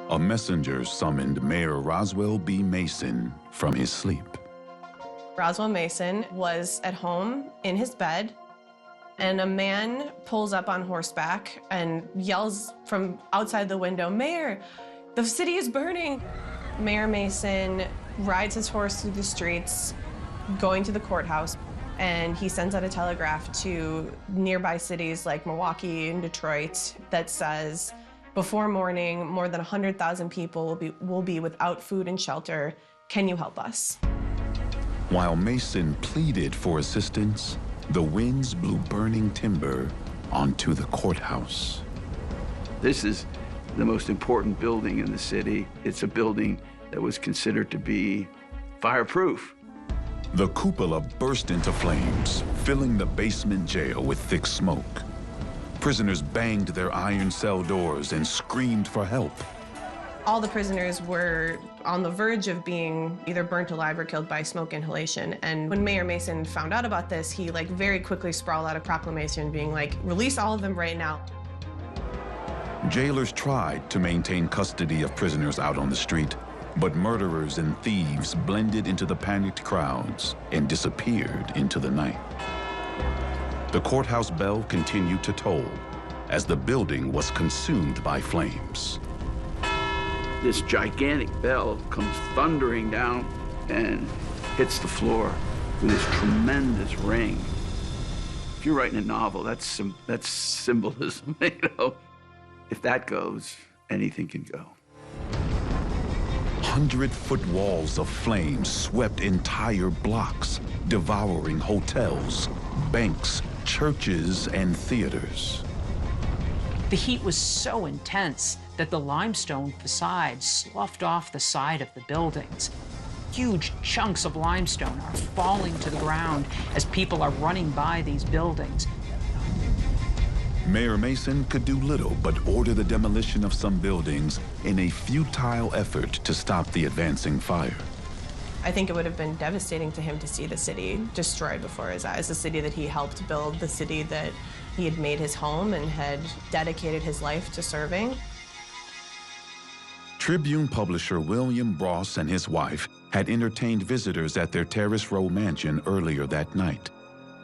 A messenger summoned Mayor Roswell B. Mason from his sleep. Roswell Mason was at home in his bed, and a man pulls up on horseback and yells from outside the window, "Mayor, the city is burning." Mayor Mason rides his horse through the streets, going to the courthouse, and he sends out a telegraph to nearby cities like Milwaukee and Detroit that says, before morning, more than 100,000 people will be without food and shelter. Can you help us? While Mason pleaded for assistance, the winds blew burning timber onto the courthouse. This is the most important building in the city. It's a building that was considered to be fireproof. The cupola burst into flames, filling the basement jail with thick smoke. Prisoners banged their iron cell doors and screamed for help. All the prisoners were on the verge of being either burnt alive or killed by smoke inhalation. And when Mayor Mason found out about this, he very quickly sprawled out a proclamation being like, release all of them right now. Jailers tried to maintain custody of prisoners out on the street, but murderers and thieves blended into the panicked crowds and disappeared into the night. The courthouse bell continued to toll as the building was consumed by flames. This gigantic bell comes thundering down and hits the floor with this tremendous ring. If you're writing a novel, that's symbolism, you know? If that goes, anything can go. 100-foot walls of flames swept entire blocks, devouring hotels, banks, churches, and theaters. The heat was so intense that the limestone facades sloughed off the side of the buildings. Huge chunks of limestone are falling to the ground as people are running by these buildings. Mayor Mason could do little but order the demolition of some buildings in a futile effort to stop the advancing fire. I think it would have been devastating to him to see the city destroyed before his eyes, the city that he helped build, the city that he had made his home and had dedicated his life to serving. Tribune publisher William Bross and his wife had entertained visitors at their Terrace Row mansion earlier that night.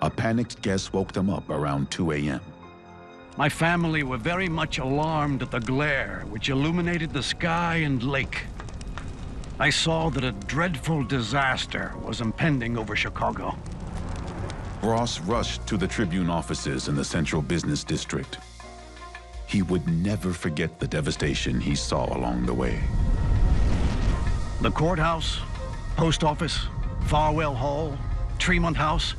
A panicked guest woke them up around 2 a.m. My family were very much alarmed at the glare which illuminated the sky and lake. I saw that a dreadful disaster was impending over Chicago. Bross rushed to the Tribune offices in the central business district. He would never forget the devastation he saw along the way. The courthouse, post office, Farwell Hall, Tremont House,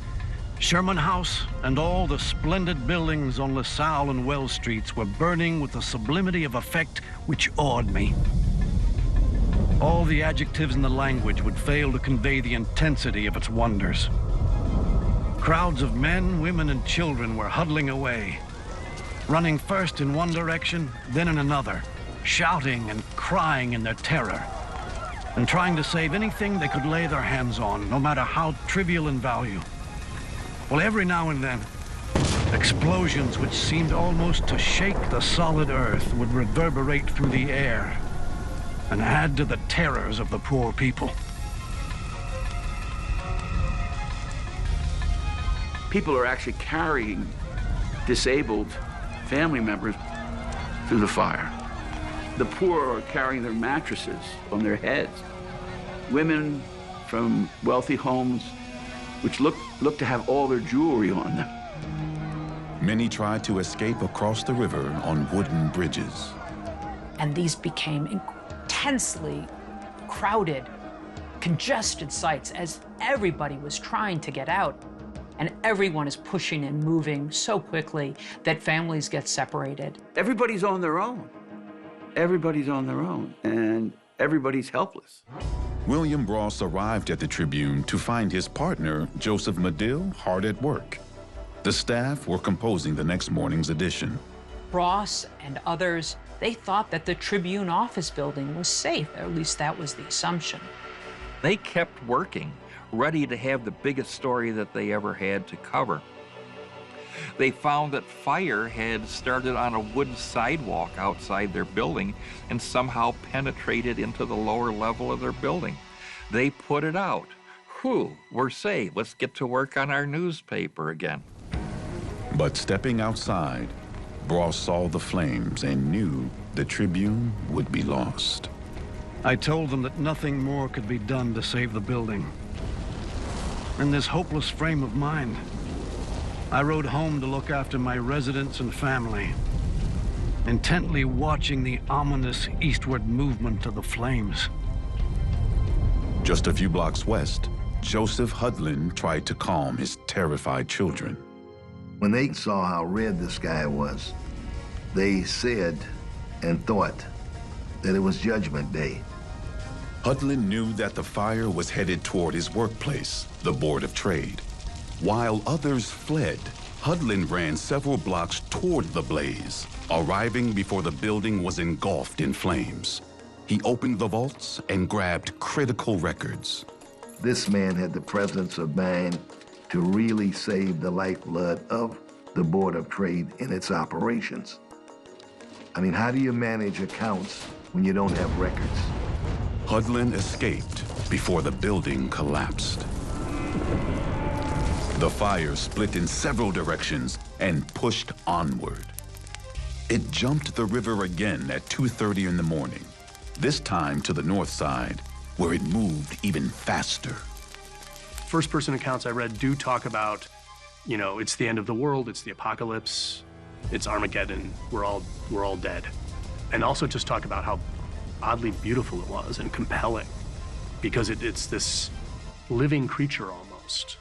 Sherman House, and all the splendid buildings on LaSalle and Wells Streets were burning with a sublimity of effect which awed me. All the adjectives in the language would fail to convey the intensity of its wonders. Crowds of men, women, and children were huddling away, running first in one direction, then in another, shouting and crying in their terror, and trying to save anything they could lay their hands on, no matter how trivial in value. Well, every now and then, explosions which seemed almost to shake the solid earth would reverberate through the air and add to the terrors of the poor people. People are actually carrying disabled family members through the fire. The poor are carrying their mattresses on their heads. Women from wealthy homes which look to have all their jewelry on them. Many tried to escape across the river on wooden bridges. And these became intensely crowded, congested sites as everybody was trying to get out. And everyone is pushing and moving so quickly that families get separated. Everybody's on their own. Everybody's on their own, and everybody's helpless. William Bross arrived at the Tribune to find his partner, Joseph Medill, hard at work. The staff were composing the next morning's edition. Bross and others, they thought that the Tribune office building was safe. At least that was the assumption. They kept working, ready to have the biggest story that they ever had to cover. They found that fire had started on a wooden sidewalk outside their building and somehow penetrated into the lower level of their building. They put it out. Whew, we're safe. Let's get to work on our newspaper again. But stepping outside, Bross saw the flames and knew the Tribune would be lost. I told them that nothing more could be done to save the building. In this hopeless frame of mind, I rode home to look after my residents and family, intently watching the ominous eastward movement of the flames. Just a few blocks west, Joseph Hudlin tried to calm his terrified children. When they saw how red the sky was, they said and thought that it was Judgment Day. Hudlin knew that the fire was headed toward his workplace, the Board of Trade. While others fled, Hudlin ran several blocks toward the blaze, arriving before the building was engulfed in flames. He opened the vaults and grabbed critical records. This man had the presence of mind to really save the lifeblood of the Board of Trade in its operations. I mean, how do you manage accounts when you don't have records? Hudlin escaped before the building collapsed. The fire split in several directions and pushed onward. It jumped the river again at 2:30 in the morning, this time to the north side, where it moved even faster. First-person accounts I read do talk about, you know, it's the end of the world, it's the apocalypse, it's Armageddon, we're all dead. And also just talk about how oddly beautiful it was and compelling, because it's this living creature almost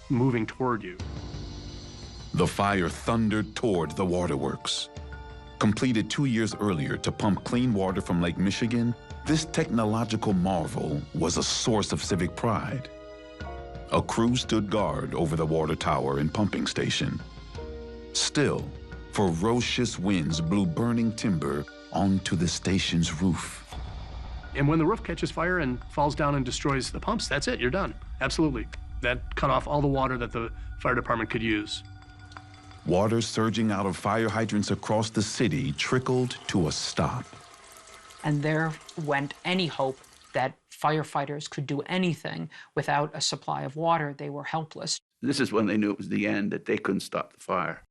moving toward you. The fire thundered toward the Waterworks. Completed 2 years earlier to pump clean water from Lake Michigan, this technological marvel was a source of civic pride. A crew stood guard over the water tower and pumping station. Still, ferocious winds blew burning timber onto the station's roof. And when the roof catches fire and falls down and destroys the pumps, that's it, you're done. Absolutely. That cut off all the water that the fire department could use. Water surging out of fire hydrants across the city trickled to a stop. And there went any hope that firefighters could do anything without a supply of water. They were helpless. This is when they knew it was the end, that they couldn't stop the fire.